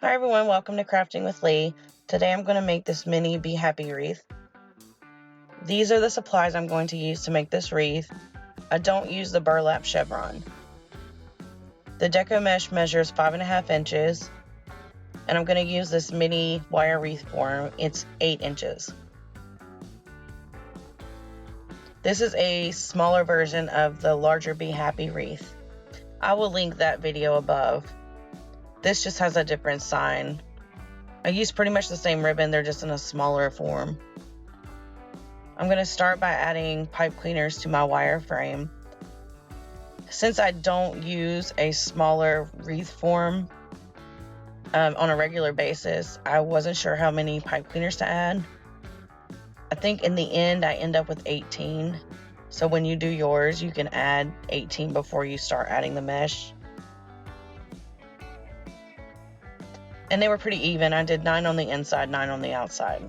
Hi everyone, welcome to Crafting with Lee. Today I'm going to make this mini Be Happy wreath. These are the supplies I'm going to use to make this wreath. I don't use the burlap chevron. The Deco mesh measures 5.5 inches, and I'm going to use this mini wire wreath form. It's 8 inches. This is a smaller version of the larger Be Happy wreath. I will link that video above. This just has a different sign. I use pretty much the same ribbon, they're just in a smaller form. I'm going to start by adding pipe cleaners to my wire frame. Since I don't use a smaller wreath form on a regular basis, I wasn't sure how many pipe cleaners to add. I think in the end I end up with 18. So when you do yours, you can add 18 before you start adding the mesh. And they were pretty even. I did 9 on the inside, 9 on the outside.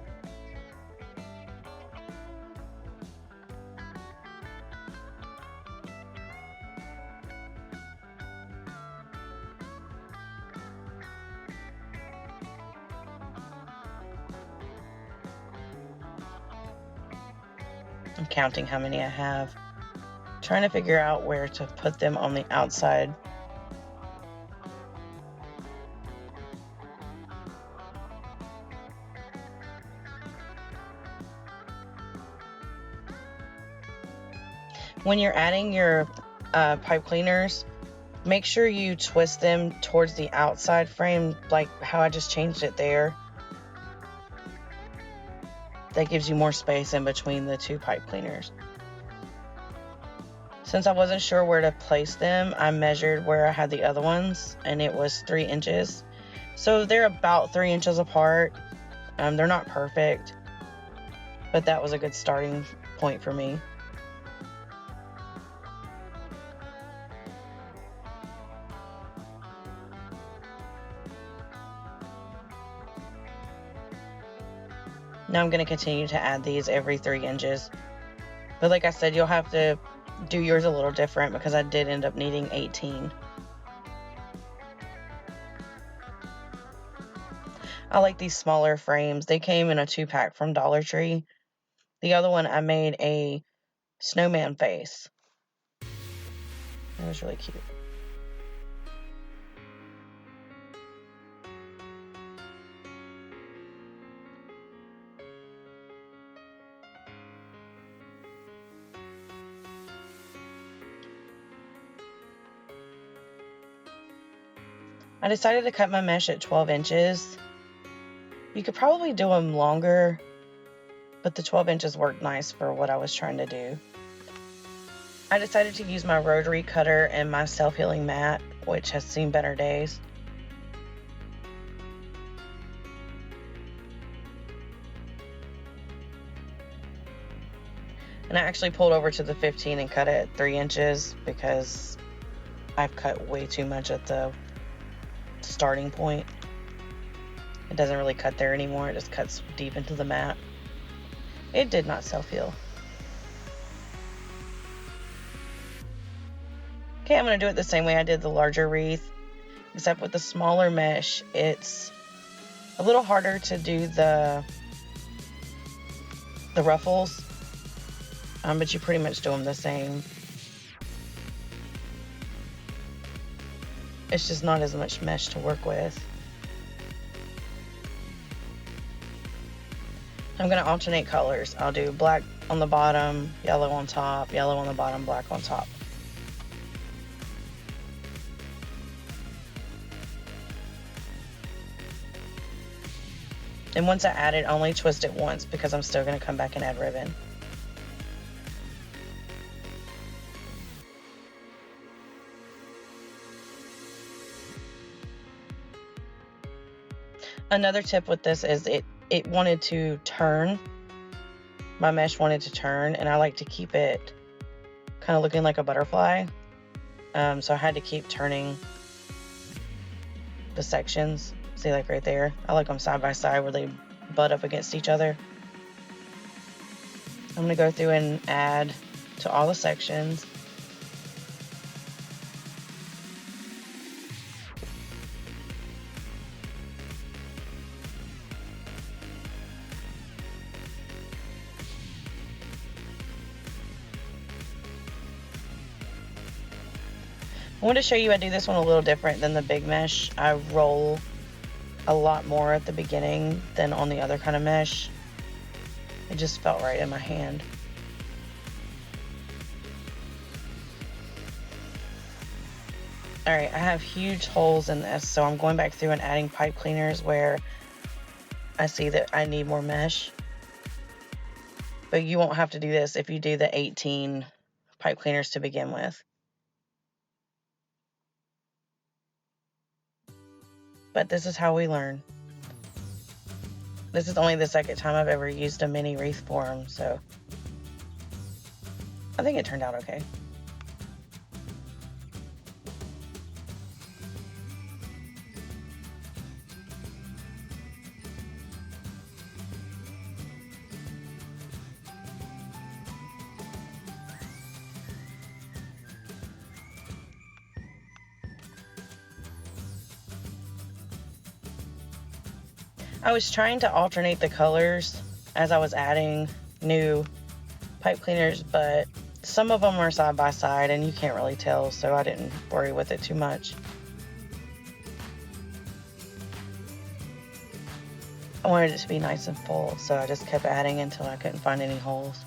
I'm counting how many I have. Trying to figure out where to put them on the outside. When you're adding your pipe cleaners, make sure you twist them towards the outside frame, like how I just changed it there. That gives you more space in between the two pipe cleaners. Since I wasn't sure where to place them, I measured where I had the other ones, and it was 3 inches. So they're about 3 inches apart. They're not perfect, but that was a good starting point for me. Now I'm going to continue to add these every 3 inches. But like I said, you'll have to do yours a little different because I did end up needing 18. I like these smaller frames. They came in a 2-pack from Dollar Tree. The other one I made a snowman face. It was really cute. I decided to cut my mesh at 12 inches. You could probably do them longer, but the 12 inches worked nice for what I was trying to do. I decided to use my rotary cutter and my self-healing mat, which has seen better days. And I actually pulled over to the 15 and cut it at 3 inches because I've cut way too much at the starting point. It doesn't really cut there anymore. It just cuts deep into the mat. It did not self-heal. Okay, I'm going to do it the same way I did the larger wreath, except with the smaller mesh, it's a little harder to do the ruffles, but you pretty much do them the same. It's just not as much mesh to work with. I'm going to alternate colors. I'll do black on the bottom, yellow on top, yellow on the bottom, black on top. And once I add it, only twist it once because I'm still going to come back and add ribbon. Another tip with this is it wanted to turn. My mesh wanted to turn, and I like to keep it kind of looking like a butterfly. So I had to keep turning the sections. See, like right there, I like them side by side where they butt up against each other. I'm going to go through and add to all the sections. I want to show you I do this one a little different than the big mesh. I roll a lot more at the beginning than on the other kind of mesh. It just felt right in my hand. Alright, I have huge holes in this, so I'm going back through and adding pipe cleaners where I see that I need more mesh. But you won't have to do this if you do the 18 pipe cleaners to begin with. But this is how we learn. This is only the second time I've ever used a mini wreath form, so I think it turned out okay. I was trying to alternate the colors as I was adding new pipe cleaners, but some of them are side by side and you can't really tell, so I didn't worry with it too much. I wanted it to be nice and full, so I just kept adding until I couldn't find any holes.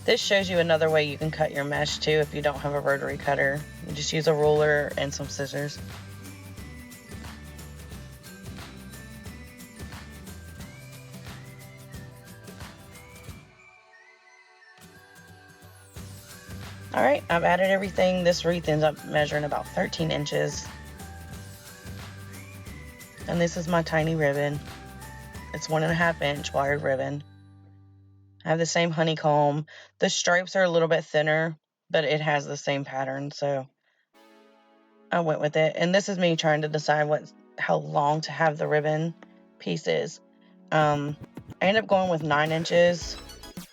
This shows you another way you can cut your mesh too if you don't have a rotary cutter. You just use a ruler and some scissors. Alright, I've added everything. This wreath ends up measuring about 13 inches. And this is my tiny ribbon. It's 1.5 inch wired ribbon. I have the same honeycomb. The stripes are a little bit thinner, but it has the same pattern, so I went with it. And this is me trying to decide how long to have the ribbon pieces. I ended up going with 9 inches.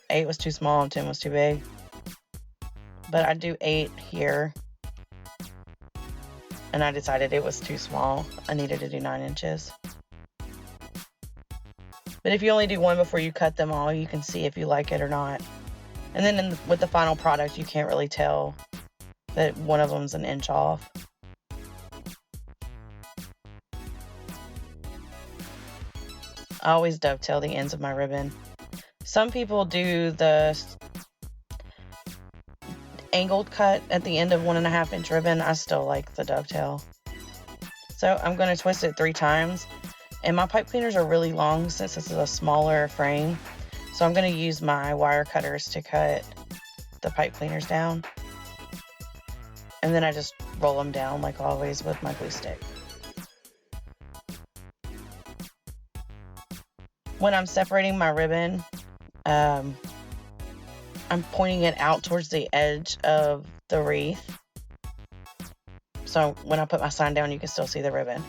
8 was too small and 10 was too big. But I do 8 here. And I decided it was too small. I needed to do 9 inches. But if you only do one before you cut them all, you can see if you like it or not. And then with the final product, you can't really tell that one of them's an inch off. I always dovetail the ends of my ribbon. Some people do the angled cut at the end of 1.5 inch ribbon. I still like the dovetail. So I'm going to twist it 3 times. And my pipe cleaners are really long since this is a smaller frame. So I'm going to use my wire cutters to cut the pipe cleaners down. And then I just roll them down like always with my glue stick. When I'm separating my ribbon, I'm pointing it out towards the edge of the wreath. So when I put my sign down, you can still see the ribbon.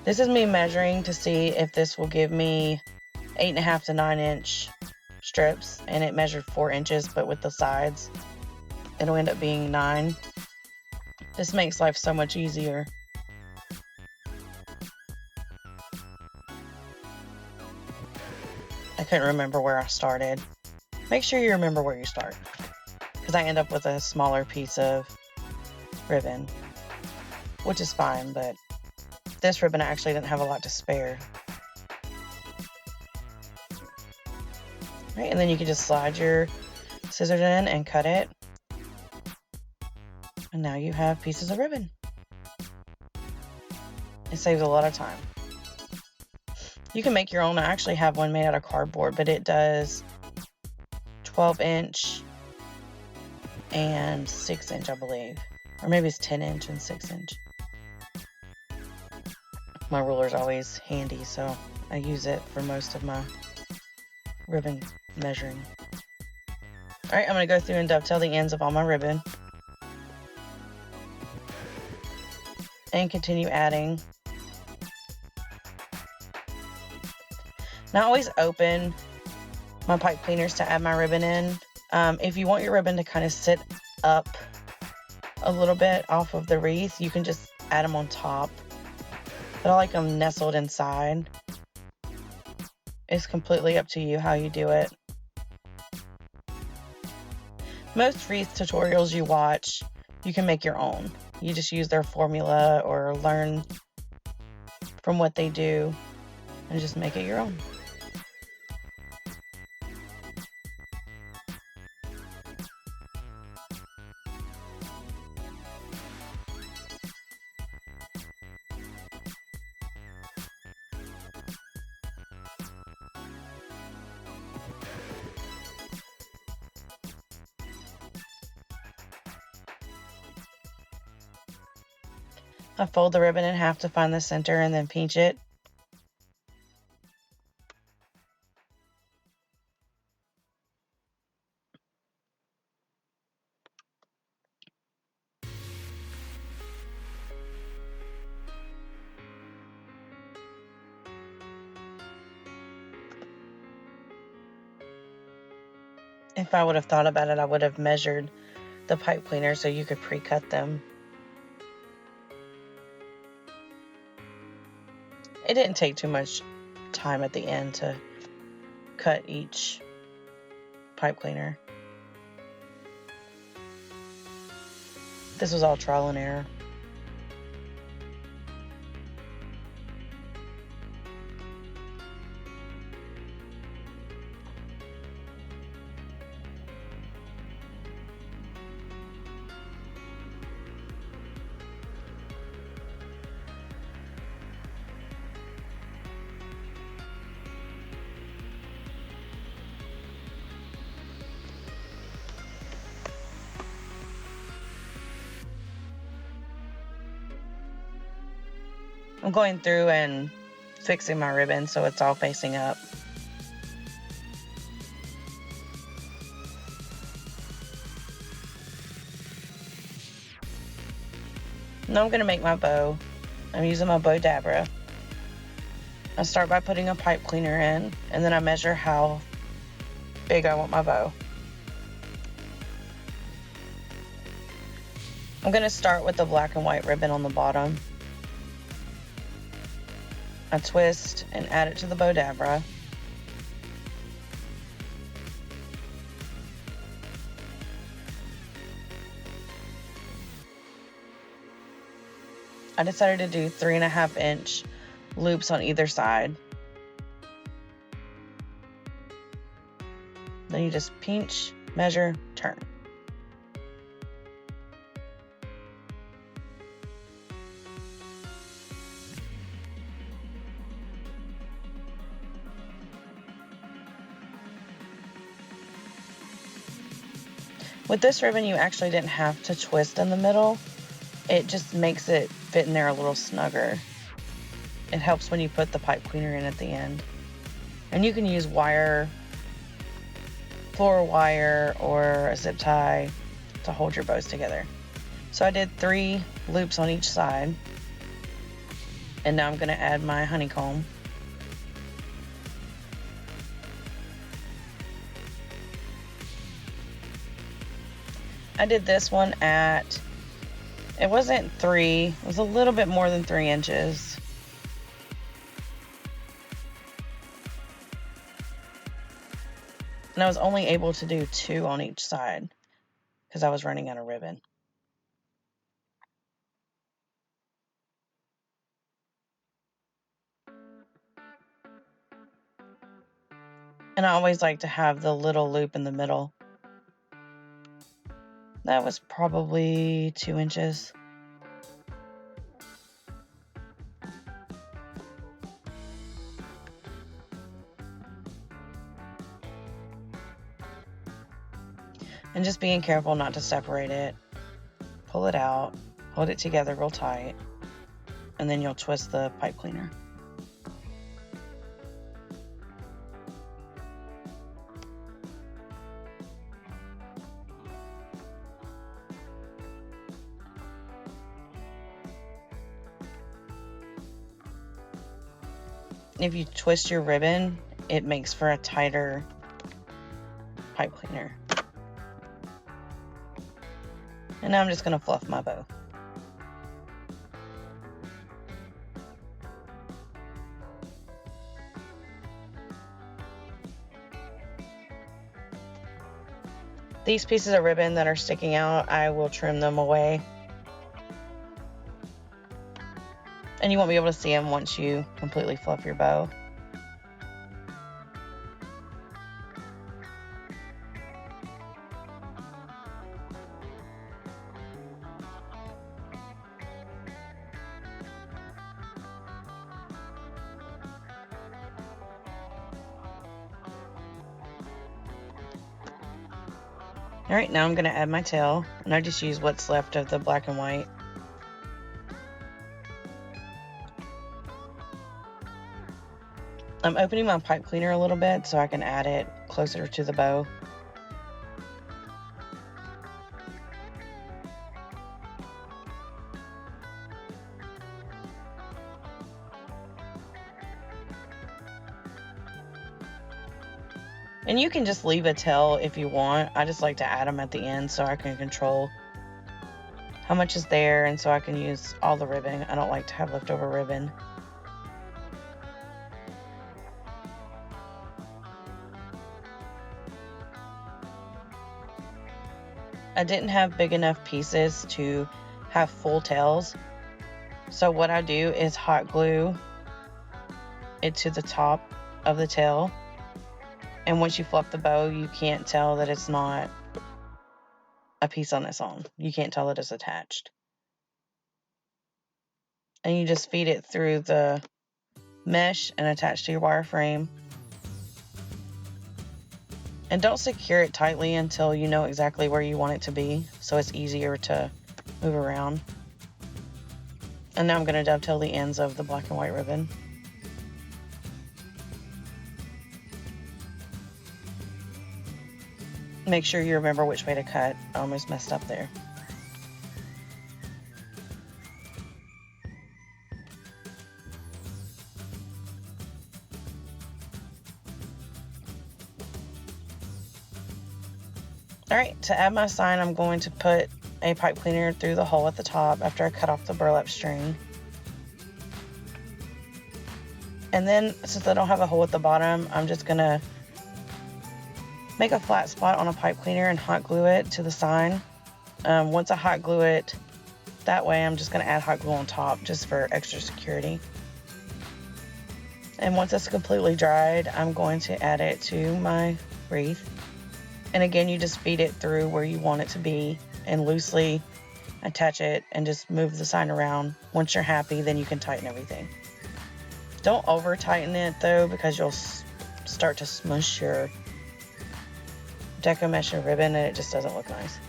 This is me measuring to see if this will give me 8.5 to 9 inch strips, and it measured 4 inches, but with the sides, it'll end up being 9. This makes life so much easier. I couldn't remember where I started. Make sure you remember where you start, because I end up with a smaller piece of ribbon, which is fine, but this ribbon I actually didn't have a lot to spare. Right, and then you can just slide your scissors in and cut it. And now you have pieces of ribbon. It saves a lot of time. You can make your own. I actually have one made out of cardboard, but it does 12 inch and 6 inch, I believe. Or maybe it's 10 inch and 6 inch. My ruler's always handy, so I use it for most of my ribbon measuring. Alright, I'm going to go through and dovetail the ends of all my ribbon. And continue adding. Now I always open my pipe cleaners to add my ribbon in. If you want your ribbon to kind of sit up a little bit off of the wreath, you can just add them on top. But I like them nestled inside. It's completely up to you how you do it. Most wreath tutorials you watch, you can make your own. You just use their formula or learn from what they do and just make it your own. I fold the ribbon in half to find the center and then pinch it. If I would have thought about it, I would have measured the pipe cleaner so you could pre-cut them. It didn't take too much time at the end to cut each pipe cleaner. This was all trial and error. I'm going through and fixing my ribbon so it's all facing up. Now I'm going to make my bow. I'm using my bow dabra. I start by putting a pipe cleaner in, and then I measure how big I want my bow. I'm going to start with the black and white ribbon on the bottom. I twist and add it to the bow dabra. I decided to do 3.5 inch loops on either side. Then you just pinch, measure, turn. With this ribbon, you actually didn't have to twist in the middle. It just makes it fit in there a little snugger. It helps when you put the pipe cleaner in at the end. And you can use wire, floor wire, or a zip tie to hold your bows together. So I did 3 loops on each side. And now I'm going to add my honeycomb. I did this one at, it wasn't 3, it was a little bit more than 3 inches. And I was only able to do 2 on each side because I was running out of ribbon. And I always like to have the little loop in the middle. That was probably 2 inches. And just being careful not to separate it. Pull it out, hold it together real tight, and then you'll twist the pipe cleaner. If you twist your ribbon, it makes for a tighter pipe cleaner. And now I'm just going to fluff my bow. These pieces of ribbon that are sticking out, I will trim them away. And you won't be able to see them once you completely fluff your bow. Alright, now I'm going to add my tail, and I just use what's left of the black and white. I'm opening my pipe cleaner a little bit so I can add it closer to the bow. And you can just leave a tail if you want. I just like to add them at the end so I can control how much is there, and so I can use all the ribbon. I don't like to have leftover ribbon. I didn't have big enough pieces to have full tails, so what I do is hot glue it to the top of the tail, and once you fluff the bow, you can't tell that it's not a piece on its own. You can't tell that it's attached. And you just feed it through the mesh and attach to your wireframe. And don't secure it tightly until you know exactly where you want it to be, so it's easier to move around. And now I'm going to dovetail the ends of the black and white ribbon. Make sure you remember which way to cut. I almost messed up there. Alright, to add my sign, I'm going to put a pipe cleaner through the hole at the top after I cut off the burlap string. And then, since I don't have a hole at the bottom, I'm just going to make a flat spot on a pipe cleaner and hot glue it to the sign. Once I hot glue it that way, I'm just going to add hot glue on top just for extra security. And once it's completely dried, I'm going to add it to my wreath. And again, you just feed it through where you want it to be and loosely attach it and just move the sign around. Once you're happy, then you can tighten everything. Don't over tighten it though, because you'll start to smush your Deco mesh and ribbon and it just doesn't look nice.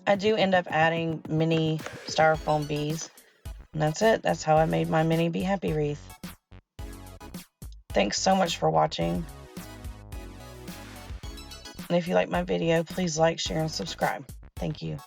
I do end up adding mini styrofoam bees. And that's it. That's how I made my mini Be Happy wreath. Thanks so much for watching. And if you like my video, please like, share, and subscribe. Thank you.